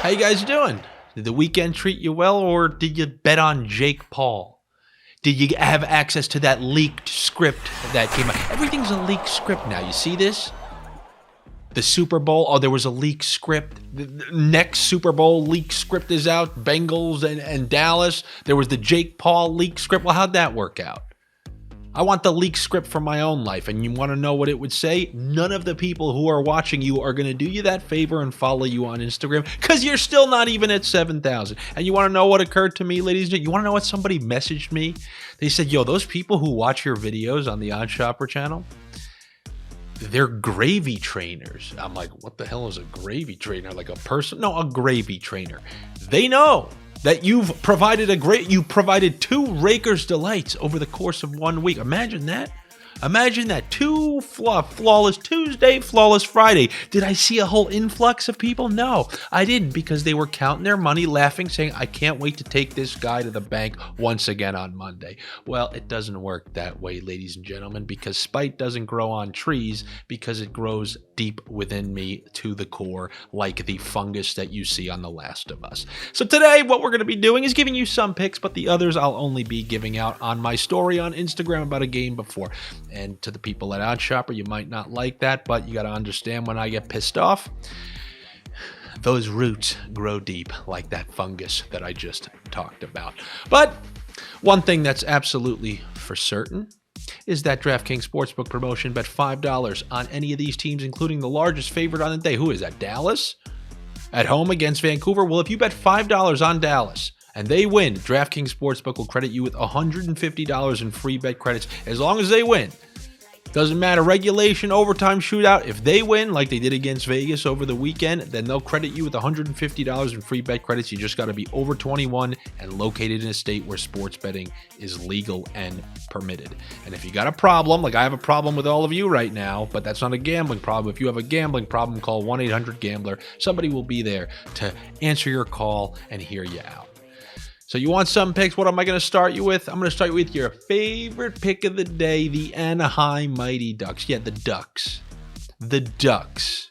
How you guys doing? Did the weekend treat you well, or did you bet on Jake Paul? Did you have access to that leaked script that came out? Everything's a leaked script now. You see this? The Super Bowl, there was a leaked script. The next Super Bowl leaked script is out. Bengals and Dallas. There was the Jake Paul leaked script. Well, how'd that work out? I want the leaked script for my own life, and you want to know what it would say? None of the people who are watching you are going to do you that favor and follow you on Instagram because you're still not even at 7,000. And you want to know what occurred to me, ladies and gentlemen? You want to know what somebody messaged me? They said, yo, those people who watch your videos on the OddsShopper channel, they're gravy trainers. I'm like, what the hell is a gravy trainer? Like a person? No, a gravy trainer. They know that you've provided 2 Raker's Delights over the course of 1 week. Imagine that. Imagine that. 2 flawless Tuesday, flawless Friday. Did I see a whole influx of people? No, I didn't, because they were counting their money, laughing, saying, I can't wait to take this guy to the bank once again on Monday. Well, it doesn't work that way, ladies and gentlemen, because spite doesn't grow on trees, because it grows deep within me to the core, like the fungus that you see on The Last of Us. So today, what we're going to be doing is giving you some picks, but the others I'll only be giving out on my story on Instagram about a game before. And to the people at OddsShopper, you might not like that, but you got to understand, when I get pissed off, those roots grow deep like that fungus that I just talked about. But one thing that's absolutely for certain is that DraftKings Sportsbook promotion. Bet $5 on any of these teams, including the largest favorite on the day. Who is that? Dallas? At home against Vancouver? Well, if you bet $5 on Dallas and they win, DraftKings Sportsbook will credit you with $150 in free bet credits as long as they win. Doesn't matter, regulation, overtime, shootout. If they win, like they did against Vegas over the weekend, then they'll credit you with $150 in free bet credits. You just got to be over 21 and located in a state where sports betting is legal and permitted. And if you got a problem, like I have a problem with all of you right now, but that's not a gambling problem. If you have a gambling problem, call 1-800-GAMBLER. Somebody will be there to answer your call and hear you out. So you want some picks? What am I going to start you with? I'm going to start you with your favorite pick of the day, the Anaheim Mighty Ducks. Yeah, the Ducks. The Ducks.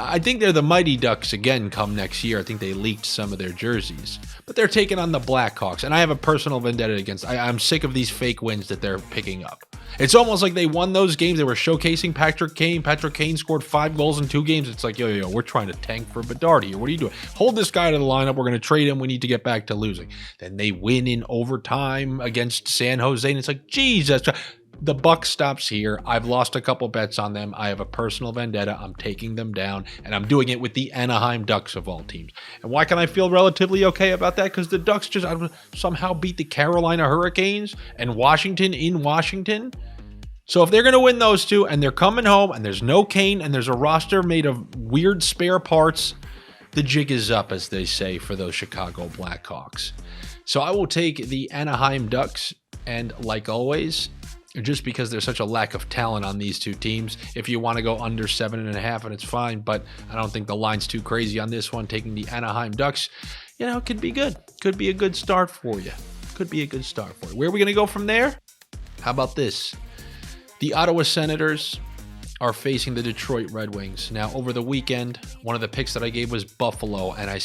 I think they're the Mighty Ducks again come next year. I think they leaked some of their jerseys. But they're taking on the Blackhawks. And I have a personal vendetta against. I'm sick of these fake wins that they're picking up. It's almost like they won those games. They were showcasing Patrick Kane. Patrick Kane scored 5 goals in 2 games. It's like, yo, we're trying to tank for Bedard here. What are you doing? Hold this guy to the lineup. We're going to trade him. We need to get back to losing. Then they win in overtime against San Jose. And it's like, Jesus. The buck stops here. I've lost a couple bets on them. I have a personal vendetta. I'm taking them down, and I'm doing it with the Anaheim Ducks of all teams. And why can I feel relatively okay about that? Because the Ducks just somehow beat the Carolina Hurricanes and Washington in Washington. So if they're going to win those 2, and they're coming home, and there's no Kane, and there's a roster made of weird spare parts, the jig is up, as they say, for those Chicago Blackhawks. So I will take the Anaheim Ducks, and like always, just because there's such a lack of talent on these 2 teams, if you want to go under 7.5, and it's fine, but I don't think the line's too crazy on this one. Taking the Anaheim Ducks, it could be good. Could be a good start for you. Where are we going to go from there? How about this? The Ottawa Senators are facing the Detroit Red Wings. Now, over the weekend, one of the picks that I gave was Buffalo, and I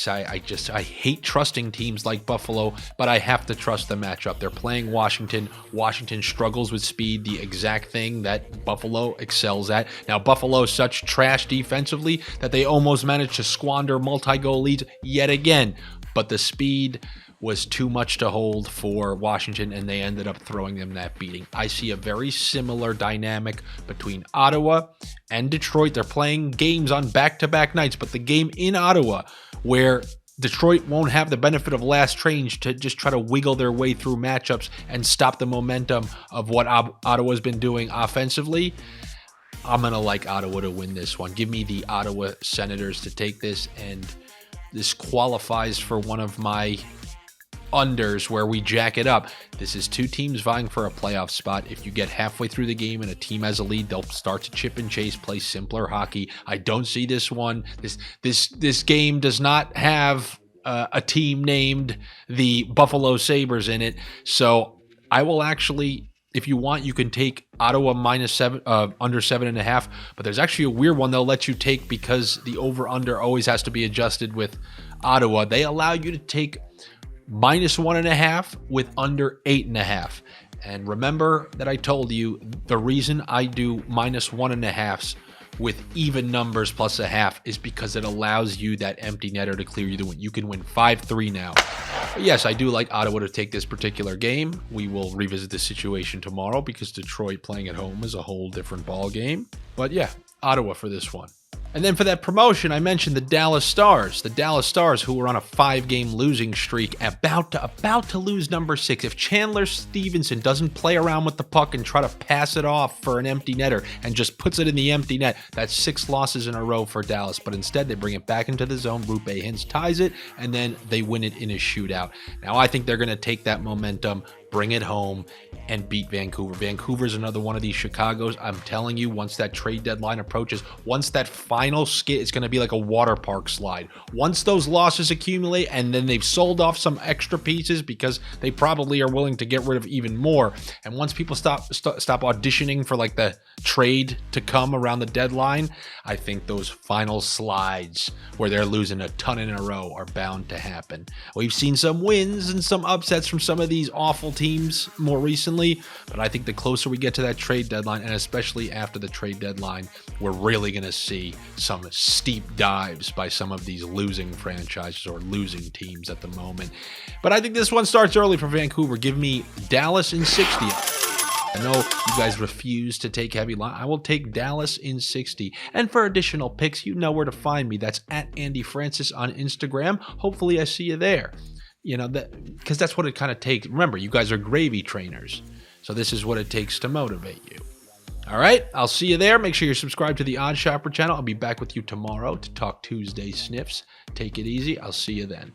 hate trusting teams like Buffalo, but I have to trust the matchup. They're playing Washington. Washington struggles with speed, the exact thing that Buffalo excels at. Now, Buffalo's such trash defensively that they almost managed to squander multi-goal leads yet again, but the speed was too much to hold for Washington, and they ended up throwing them that beating. I see a very similar dynamic between Ottawa and Detroit. They're playing games on back-to-back nights, but the game in Ottawa, where Detroit won't have the benefit of last change to just try to wiggle their way through matchups and stop the momentum of what Ottawa's been doing offensively, I'm going to like Ottawa to win this one. Give me the Ottawa Senators to take this, and this qualifies for one of my unders where we jack it up. This is 2 teams vying for a playoff spot. If you get halfway through the game and a team has a lead, they'll start to chip and chase, play simpler hockey. I don't see this one. This game does not have a team named the Buffalo Sabres in it, so I will actually If you want, you can take Ottawa minus 7, under 7.5. But there's actually a weird one they'll let you take because the over/under always has to be adjusted with Ottawa. They allow you to take minus 1.5 with under 8.5. And remember that I told you the reason I do minus 1.5s with even numbers plus a half is because it allows you that empty netter to clear you the win. You can win 5-3 now. But yes, I do like Ottawa to take this particular game. We will revisit this situation tomorrow because Detroit playing at home is a whole different ball game. But yeah, Ottawa for this one. And then for that promotion, I mentioned the Dallas Stars. The Dallas Stars, who were on a 5-game losing streak, about to lose number 6. If Chandler Stevenson doesn't play around with the puck and try to pass it off for an empty netter and just puts it in the empty net, that's 6 losses in a row for Dallas. But instead, they bring it back into the zone. Rupe Hintz ties it, and then they win it in a shootout. Now, I think they're going to take that momentum, bring it home, and beat Vancouver. Vancouver's another one of these Chicagos. I'm telling you, once that trade deadline approaches, once that final skid, it's going to be like a water park slide. Once those losses accumulate and then they've sold off some extra pieces because they probably are willing to get rid of even more. And once people stop auditioning for like the trade to come around the deadline, I think those final slides where they're losing a ton in a row are bound to happen. We've seen some wins and some upsets from some of these awful teams more recently, but I think the closer we get to that trade deadline, and especially after the trade deadline, we're really going to see some steep dives by some of these losing franchises or losing teams at the moment. But I think this one starts early for Vancouver. Give me Dallas in 60. I know you guys refuse to take heavy line. I will take Dallas in 60. And for additional picks, you know where to find me. That's at Andy Francis on Instagram. Hopefully I see you there. You know, because that's what it kind of takes. Remember, you guys are gravy trainers. So this is what it takes to motivate you. All right, I'll see you there. Make sure you're subscribed to the OddsShopper channel. I'll be back with you tomorrow to talk Tuesday Sniffs. Take it easy. I'll see you then.